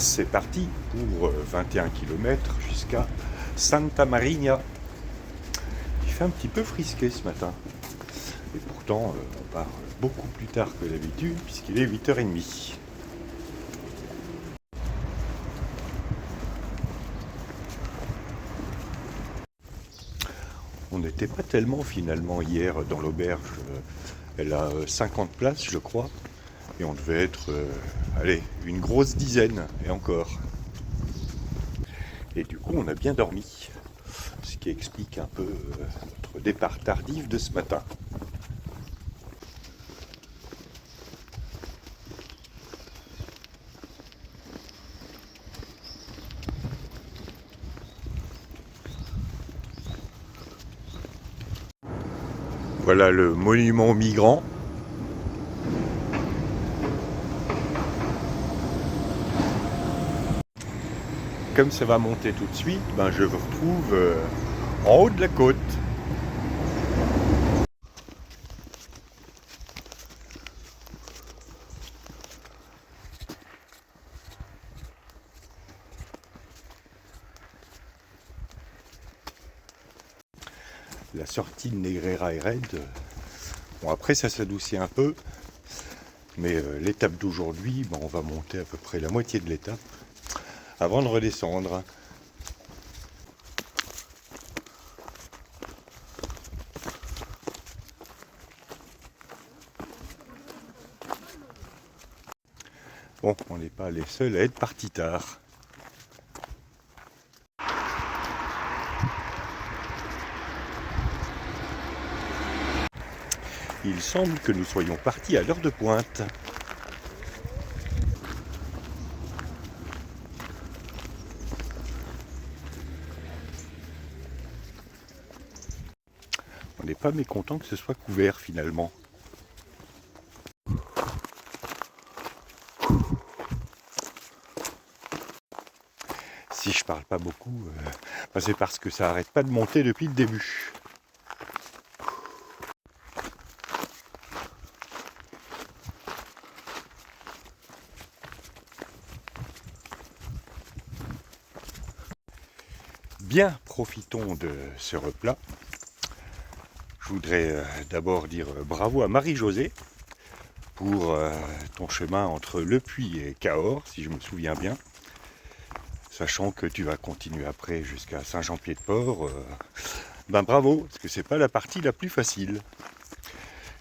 C'est parti pour 21 km jusqu'à Santa Marina. Il fait un petit peu frisqué ce matin. Et pourtant, on part beaucoup plus tard que d'habitude puisqu'il est 8h30. On n'était pas tellement finalement hier dans l'auberge. Elle a 50 places, je crois. Et on devait être, allez, une grosse dizaine, et encore. Et du coup, on a bien dormi. Ce qui explique un peu notre départ tardif de ce matin. Voilà le monument aux migrants. Comme ça va monter tout de suite, je vous retrouve en haut de la côte. La sortie de Negrera est raide. Bon, après ça s'adoucit un peu, mais l'étape d'aujourd'hui, on va monter à peu près la moitié de l'étape avant de redescendre. Bon, on n'est pas les seuls à être partis tard. Il semble que nous soyons partis à l'heure de pointe. On n'est pas mécontent que ce soit couvert finalement. Si je parle pas beaucoup, c'est parce que ça arrête pas de monter depuis le début. Bien, profitons de ce replat. Je voudrais d'abord dire bravo à Marie-Josée pour ton chemin entre Le Puy et Cahors, si je me souviens bien. Sachant que tu vas continuer après jusqu'à Saint-Jean-Pied-de-Port. Bravo, parce que c'est pas la partie la plus facile.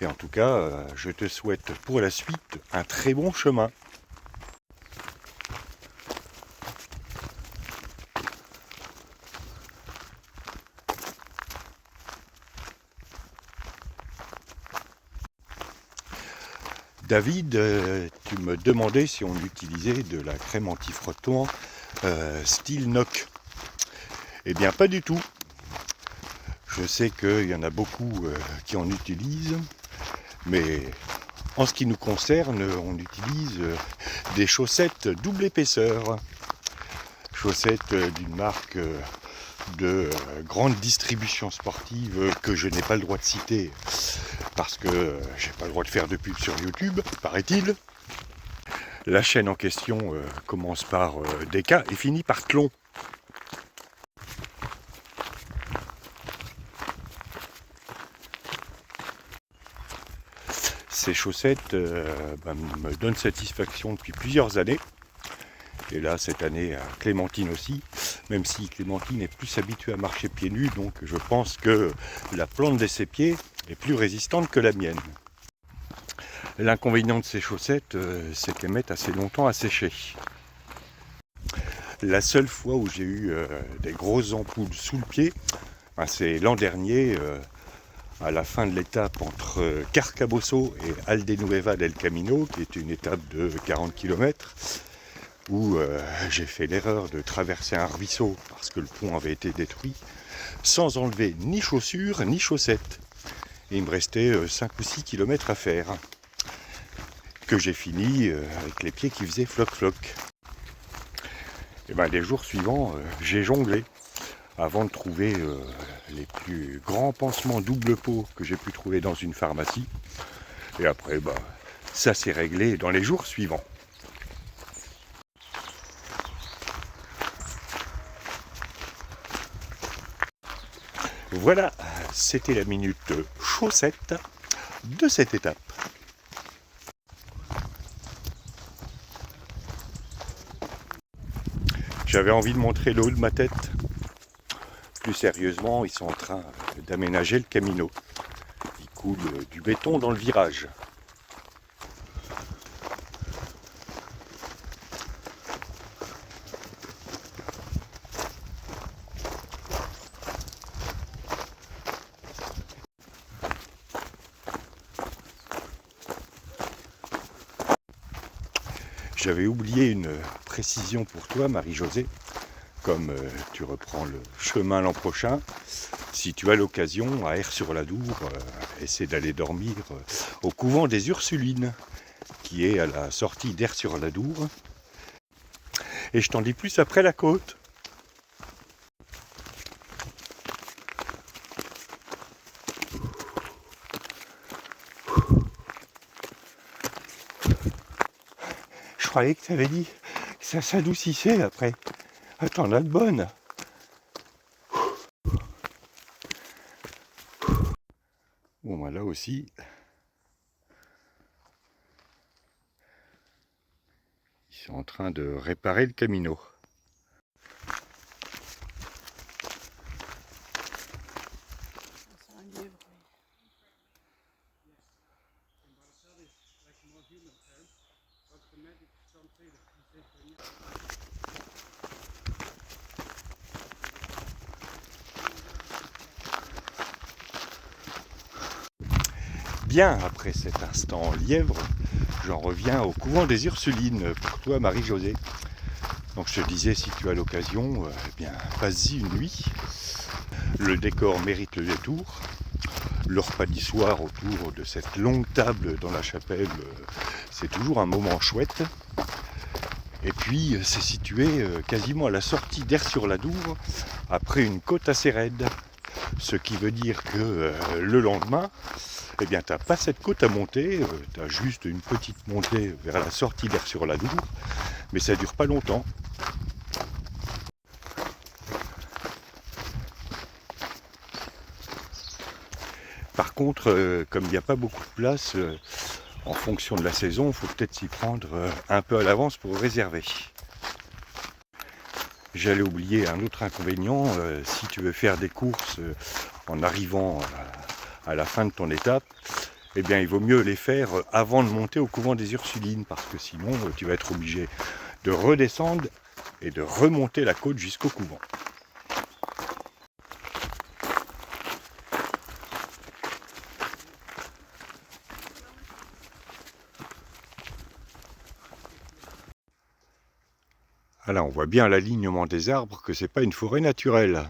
Et en tout cas, je te souhaite pour la suite un très bon chemin. David, tu me demandais si on utilisait de la crème anti-frottement style NOC. Eh bien pas du tout. Je sais qu'il y en a beaucoup qui en utilisent, mais en ce qui nous concerne, on utilise des chaussettes double épaisseur. Chaussettes d'une marque de grande distribution sportive que je n'ai pas le droit de citer parce que j'ai pas le droit de faire de pub sur YouTube, paraît-il. La chaîne en question commence par DK et finit par Tlon. Ces chaussettes me donnent satisfaction depuis plusieurs années. Et là, cette année, Clémentine aussi, même si Clémentine est plus habituée à marcher pieds nus, donc je pense que la plante de ses pieds est plus résistante que la mienne. L'inconvénient de ces chaussettes, c'est qu'elles mettent assez longtemps à sécher. La seule fois où j'ai eu des grosses ampoules sous le pied, c'est l'an dernier, à la fin de l'étape entre Carcabosso et Aldenueva del Camino, qui est une étape de 40 km, où j'ai fait l'erreur de traverser un ruisseau parce que le pont avait été détruit, sans enlever ni chaussures ni chaussettes. Et il me restait 5 ou 6 km à faire, que j'ai fini avec les pieds qui faisaient floc-floc. Et les jours suivants, j'ai jonglé avant de trouver les plus grands pansements double peau que j'ai pu trouver dans une pharmacie. Et après, ça s'est réglé dans les jours suivants. Voilà, c'était la minute chaussette de cette étape. J'avais envie de montrer le haut de ma tête. Plus sérieusement, ils sont en train d'aménager le Camino. Il coule du béton dans le virage. J'avais oublié une précision pour toi, Marie-Josée. Comme tu reprends le chemin l'an prochain, si tu as l'occasion, à Aire-sur-l'Adour, essaie d'aller dormir au couvent des Ursulines, qui est à la sortie d'Aire-sur-l'Adour. Et je t'en dis plus après la côte. Je croyais que tu avais dit que ça s'adoucissait après. Attends, là de bonne. Bon, bah là aussi, ils sont en train de réparer le Camino. Bien, après cet instant lièvre, j'en reviens au couvent des Ursulines pour toi, Marie-Josée. Donc je te disais, si tu as l'occasion, eh bien, passe-y une nuit. Le décor mérite le détour. Le repas du soir autour de cette longue table dans la chapelle, c'est toujours un moment chouette. Et puis, c'est situé quasiment à la sortie d'Aire-sur-l'Adour, après une côte assez raide. Ce qui veut dire que le lendemain, eh bien, tu n'as pas cette côte à monter, tu as juste une petite montée vers la sortie d'Aire-sur-l'Adour, mais ça ne dure pas longtemps. Par contre, comme il n'y a pas beaucoup de place, en fonction de la saison, il faut peut-être s'y prendre un peu à l'avance pour réserver. J'allais oublier un autre inconvénient, si tu veux faire des courses en arrivant à la fin de ton étape, eh bien il vaut mieux les faire avant de monter au couvent des Ursulines, parce que sinon tu vas être obligé de redescendre et de remonter la côte jusqu'au couvent. Ah là, on voit bien l'alignement des arbres que c'est pas une forêt naturelle.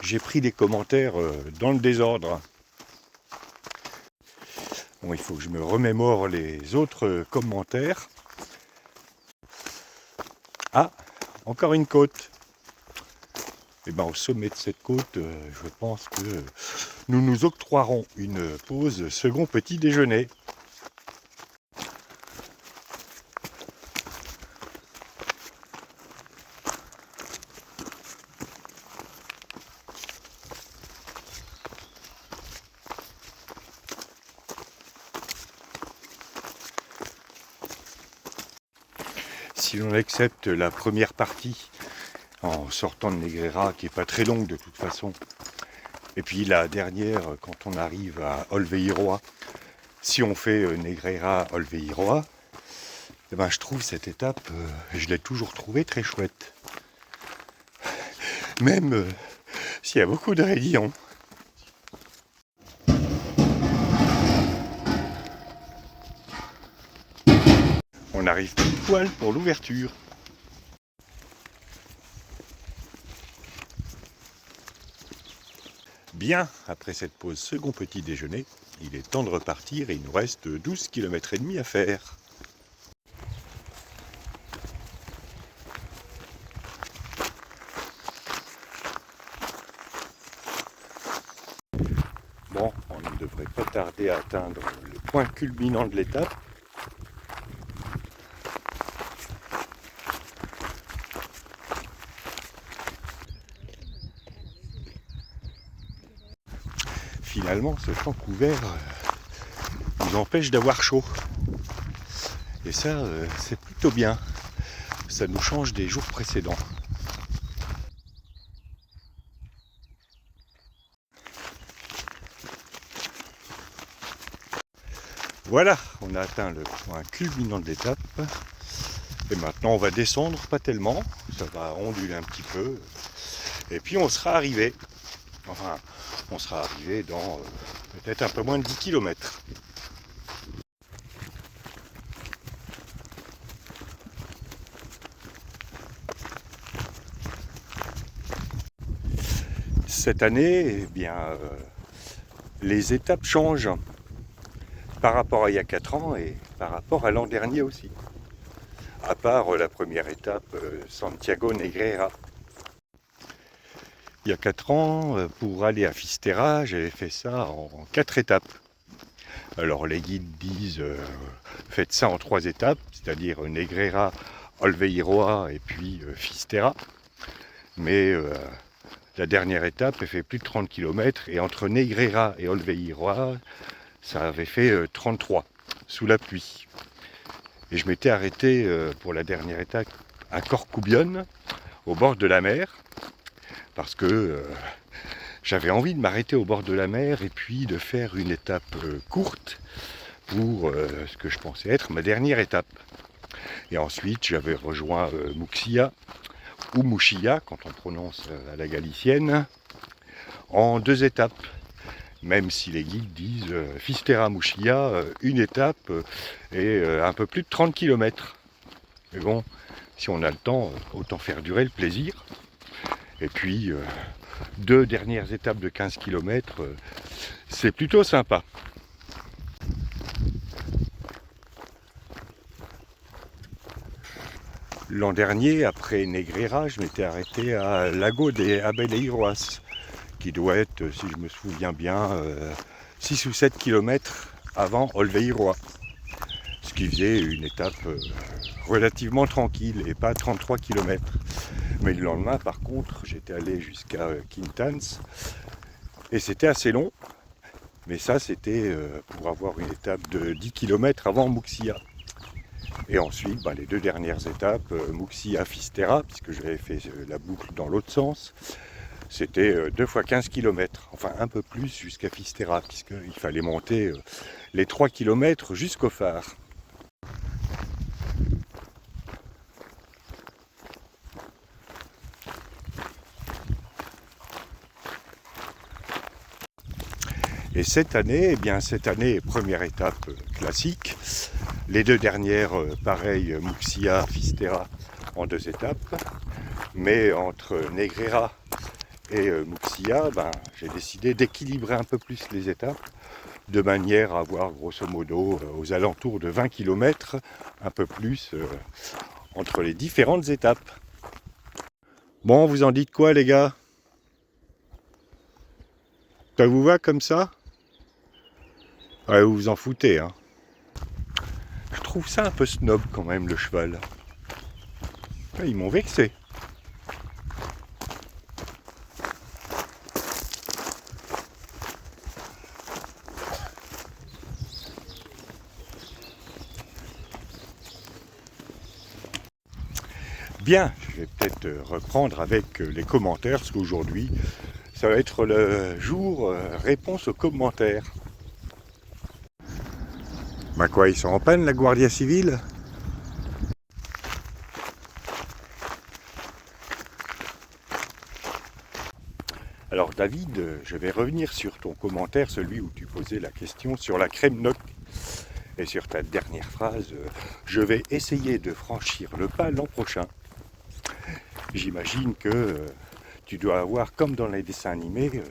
J'ai pris des commentaires dans le désordre. Bon, il faut que je me remémore les autres commentaires. Ah, encore une côte. Et bien au sommet de cette côte, je pense que nous nous octroierons une pause second petit déjeuner. Si l'on accepte la première partie en sortant de Negreira, qui n'est pas très longue de toute façon, et puis la dernière quand on arrive à Olveiroa, si on fait Negreira-Olveiroa, eh ben, je trouve cette étape, je l'ai toujours trouvée très chouette. Même s'il y a beaucoup de raidillons. On arrive tout poil pour l'ouverture. Bien, après cette pause second petit déjeuner, il est temps de repartir et il nous reste 12 km et demi à faire. Bon, on ne devrait pas tarder à atteindre le point culminant de l'étape. Finalement, ce champ couvert nous empêche d'avoir chaud. Et ça, c'est plutôt bien. Ça nous change des jours précédents. Voilà, on a atteint le point culminant de l'étape. Et maintenant, on va descendre, pas tellement. Ça va onduler un petit peu. Et puis, on sera arrivé. Enfin, on sera arrivé dans peut-être un peu moins de 10 km. Cette année, eh bien, les étapes changent par rapport à il y a 4 ans et par rapport à l'an dernier aussi. À part la première étape, Santiago Negreira. Il y a 4 ans, pour aller à Fisterra, j'avais fait ça en 4 étapes. Alors les guides disent faites ça en 3 étapes, c'est-à-dire Negreira, Olveiroa et puis Fisterra. Mais la dernière étape, elle fait plus de 30 km et entre Negreira et Olveiroa, ça avait fait 33 sous la pluie. Et je m'étais arrêté pour la dernière étape à Corcubion, au bord de la mer, parce que j'avais envie de m'arrêter au bord de la mer et puis de faire une étape courte pour ce que je pensais être ma dernière étape. Et ensuite, j'avais rejoint Muxia, ou Muxia, quand on prononce à la galicienne, en 2 étapes. Même si les guides disent Fisterra-Muxia, une étape et un peu plus de 30 km. Mais bon, si on a le temps, autant faire durer le plaisir. Et puis, 2 dernières étapes de 15 km, c'est plutôt sympa. L'an dernier, après Negreira, je m'étais arrêté à Lago de Abeleiroas, qui doit être, si je me souviens bien, 6 ou 7 km avant Olveiroa. Ce qui faisait une étape relativement tranquille et pas 33 km. Mais le lendemain, par contre, j'étais allé jusqu'à Quintans et c'était assez long. Mais ça, c'était pour avoir une étape de 10 km avant Muxia. Et ensuite, les 2 dernières étapes, Muxia-Fisterra, puisque j'avais fait la boucle dans l'autre sens, c'était 2 fois 15 km, enfin un peu plus jusqu'à Fisterra, puisqu'il fallait monter les 3 km jusqu'au phare. Et cette année, première étape classique, les 2 dernières, pareil, Muxia, Fisterra, en 2 étapes, mais entre Negreira et Muxia, j'ai décidé d'équilibrer un peu plus les étapes, de manière à avoir grosso modo aux alentours de 20 km, un peu plus entre les différentes étapes. Bon, vous en dites quoi les gars? Ça vous va comme ça? Ouais, vous vous en foutez, hein. Je trouve ça un peu snob quand même, le cheval. Ils m'ont vexé. Bien, je vais peut-être reprendre avec les commentaires, parce qu'aujourd'hui, ça va être le jour réponse aux commentaires. Quoi, ils sont en panne, la Guardia Civile? Alors David, je vais revenir sur ton commentaire, celui où tu posais la question sur la crème Noc. Et sur ta dernière phrase, je vais essayer de franchir le pas l'an prochain. J'imagine que tu dois avoir, comme dans les dessins animés,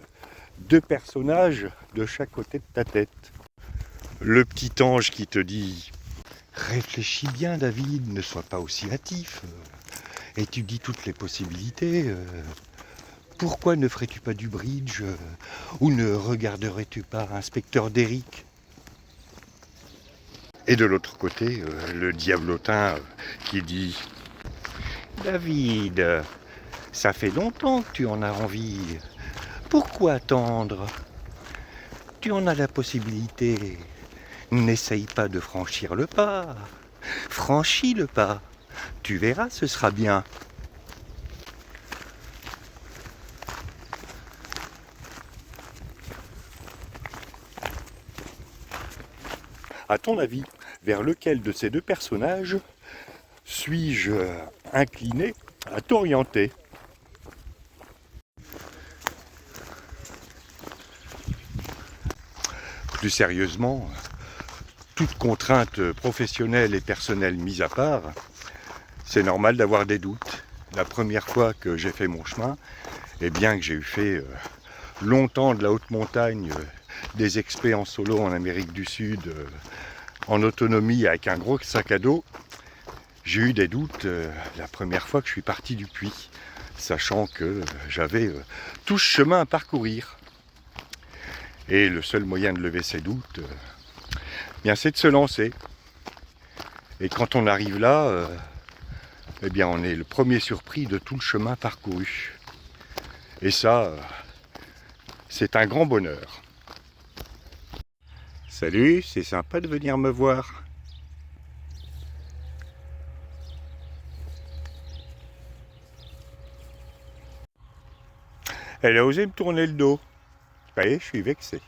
2 personnages de chaque côté de ta tête. Le petit ange qui te dit « Réfléchis bien David, ne sois pas aussi hâtif, étudie toutes les possibilités, Pourquoi ne ferais-tu pas du bridge ou ne regarderais-tu pas Inspecteur Derrick? Et de l'autre côté, le diablotin qui dit « David, ça fait longtemps que tu en as envie. Pourquoi attendre? Tu en as la possibilité. N'essaye pas de franchir le pas. Franchis le pas. Tu verras, ce sera bien. » À ton avis, vers lequel de ces deux personnages suis-je incliné à t'orienter? Plus sérieusement, toute contrainte professionnelle et personnelle mise à part, c'est normal d'avoir des doutes. La première fois que j'ai fait mon chemin, et bien que j'ai eu fait longtemps de la haute montagne, des expés en solo en Amérique du Sud, en autonomie avec un gros sac à dos, j'ai eu des doutes la première fois que je suis parti du puits, sachant que j'avais tout ce chemin à parcourir. Et le seul moyen de lever ces doutes, bien, c'est de se lancer. Et quand on arrive là, eh bien, on est le premier surpris de tout le chemin parcouru. Et ça, c'est un grand bonheur. Salut, c'est sympa de venir me voir. Elle a osé me tourner le dos. Vous voyez, je suis vexé.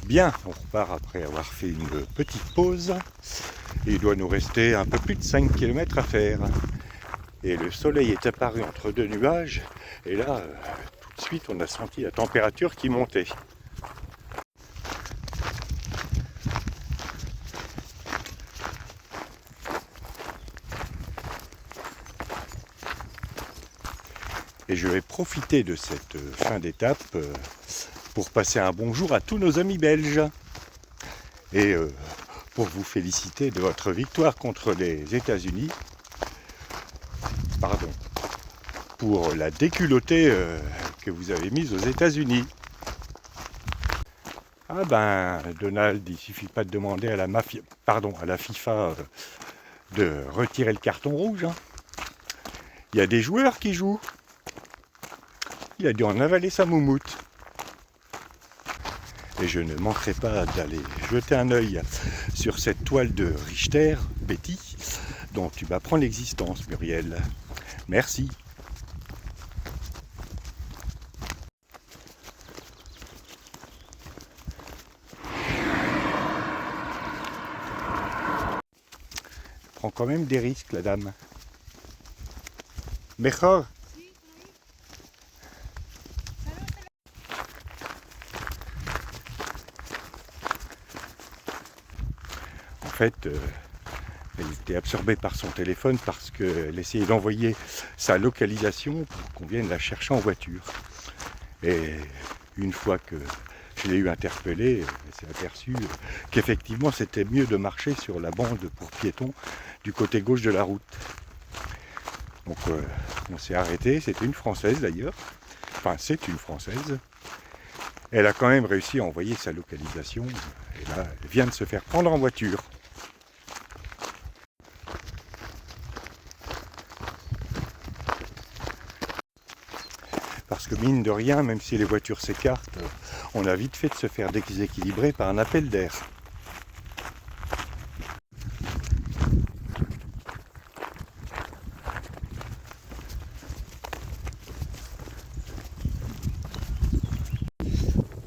Bien, on repart après avoir fait une petite pause. Il doit nous rester un peu plus de 5 km à faire. Et le soleil est apparu entre deux nuages. Et là, tout de suite, on a senti la température qui montait. Et je vais profiter de cette fin d'étape pour passer un bonjour à tous nos amis belges. Et pour vous féliciter de votre victoire contre les États-Unis. Pardon. Pour la déculottée que vous avez mise aux États-Unis. Ah ben, Donald, il suffit pas de demander à la FIFA de retirer le carton rouge. Hein. Il y a des joueurs qui jouent. Il a dû en avaler sa moumoute. Et je ne manquerai pas d'aller jeter un œil sur cette toile de Richter, Betty, dont tu m'apprends l'existence, Muriel. Merci. Prend quand même des risques, la dame. Mejor. En fait, elle était absorbée par son téléphone parce qu'elle essayait d'envoyer sa localisation pour qu'on vienne la chercher en voiture. Et une fois que je l'ai eu interpellée, elle s'est aperçue qu'effectivement c'était mieux de marcher sur la bande pour piétons du côté gauche de la route. Donc on s'est arrêté, c'était une Française d'ailleurs, enfin c'est une Française. Elle a quand même réussi à envoyer sa localisation et là elle vient de se faire prendre en voiture. Parce que mine de rien, même si les voitures s'écartent, on a vite fait de se faire déséquilibrer par un appel d'air.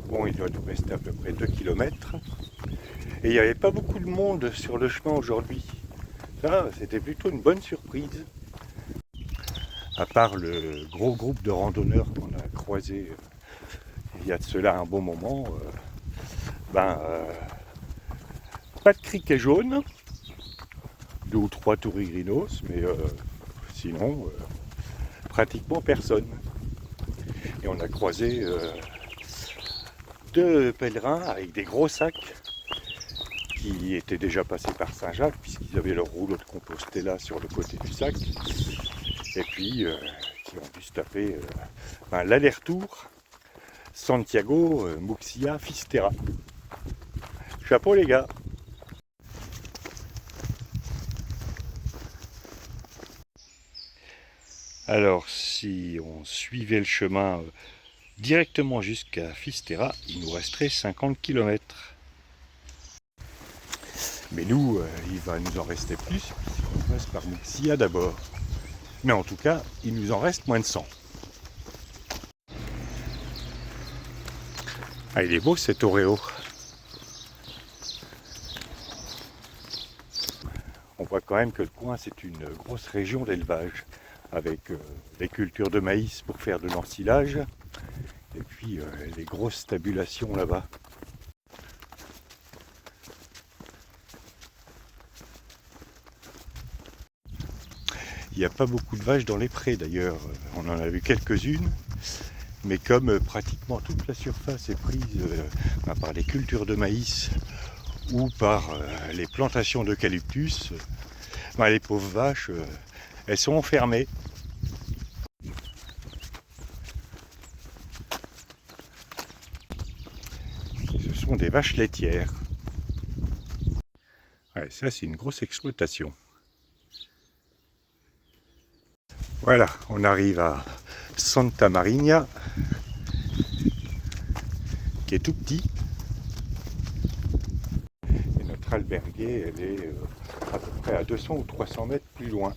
Bon, il doit nous rester à peu près 2 km. Et il n'y avait pas beaucoup de monde sur le chemin aujourd'hui. Ça, c'était plutôt une bonne surprise. À part le gros groupe de randonneurs qu'on a croisé il y a de cela un bon moment, pas de criquet jaune, 2 ou 3 tourigrinos, mais sinon pratiquement personne. Et on a croisé 2 pèlerins avec des gros sacs qui étaient déjà passés par Saint-Jacques, puisqu'ils avaient leur rouleau de Compostela sur le côté du sac, et puis qui ont dû se taper l'aller-retour Santiago, Muxia, Fisterra. Chapeau les gars. Alors si on suivait le chemin directement jusqu'à Fisterra, il nous resterait 50 km. Mais nous, il va nous en rester plus, puisqu'on passe par Muxia d'abord. Mais en tout cas, il nous en reste moins de 100. Ah, il est beau cet Oreo. On voit quand même que le coin, c'est une grosse région d'élevage, avec des cultures de maïs pour faire de l'ensilage, et puis les grosses stabulations là-bas. Il n'y a pas beaucoup de vaches dans les prés d'ailleurs, on en a vu quelques-unes, mais comme pratiquement toute la surface est prise par les cultures de maïs ou par les plantations d'eucalyptus, les pauvres vaches, elles sont enfermées. Ce sont des vaches laitières. Ouais, ça c'est une grosse exploitation. Voilà, on arrive à Santa Mariña, qui est tout petit. Et notre alberguée, elle est à peu près à 200 ou 300 mètres plus loin.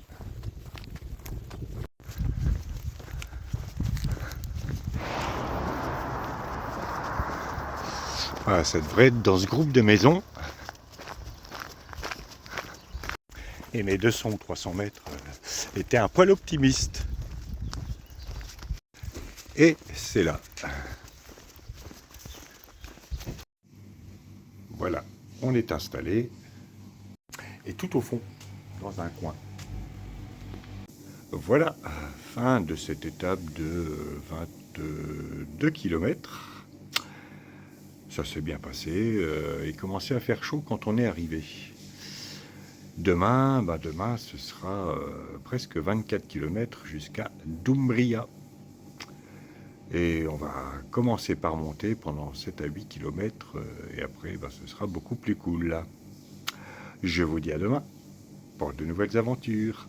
Voilà, ça devrait être dans ce groupe de maisons. Et mes 200 ou 300 mètres étaient un poil optimiste. Et c'est là. Voilà, on est installé. Et tout au fond, dans un coin. Voilà, fin de cette étape de 22 km. Ça s'est bien passé. Il commençait à faire chaud quand on est arrivé. Demain, ce sera presque 24 km jusqu'à Dumbria. Et on va commencer par monter pendant 7 à 8 km et après ce sera beaucoup plus cool là. Je vous dis à demain pour de nouvelles aventures.